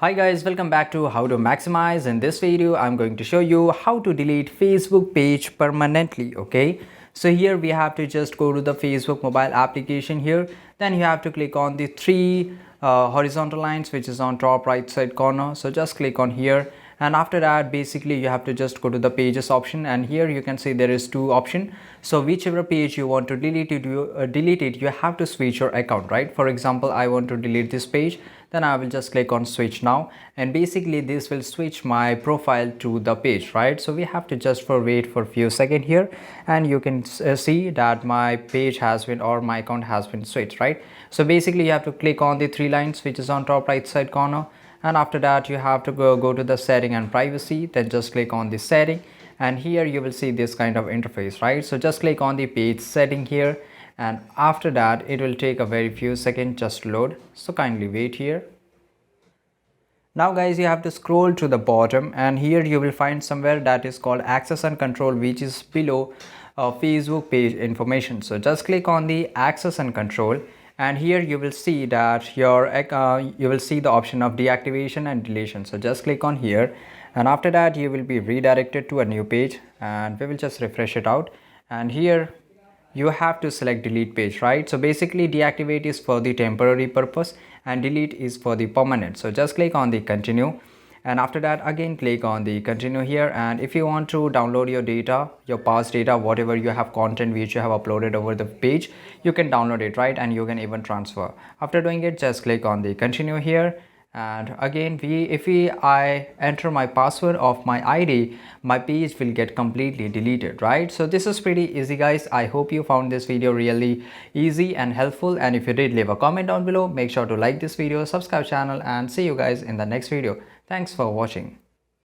Hi guys, welcome back to How to Maximize. In this video, I'm going to show you how to delete Facebook page permanently. Okay, so here we have to just go to the Facebook mobile application here. Then you have to click on the three horizontal lines which is on top right side corner. So just click on here, and after that basically you have to just go to the pages option, and here you can see there is two option. So whichever page you want to delete it, you have to switch your account, right? For example, I want to delete this page, then I will just click on switch now, and basically this will switch my profile to the page, right? So we have to just wait for a few seconds here, and you can see that my page has been, or my account has been switched, right? So basically you have to click on the three lines which is on top right side corner, and after that you have to go to the setting and privacy, then just click on the setting, and here you will see this kind of interface, right? So just click on the page setting here, and after that it will take a very few seconds just to load, so kindly wait here. Now guys, you have to scroll to the bottom, and here you will find somewhere that is called access and control, which is below Facebook page information. So just click on the access and control, and here you will see that you will see the option of deactivation and deletion. So just click on here, and after that you will be redirected to a new page, and we will just refresh it out, and here you have to select delete page, right? So basically deactivate is for the temporary purpose and delete is for the permanent. So just click on the continue, and after that again click on the continue here, and if you want to download your data, your past data, whatever you have, content which you have uploaded over the page, you can download it, right? And you can even transfer. After doing it, just click on the continue here, and again if I enter my password of my ID, my page will get completely deleted, right? So this is pretty easy guys. I hope you found this video really easy and helpful, and if you did, leave a comment down below. Make sure to like this video, subscribe channel, and see you guys in the next video. Thanks for watching.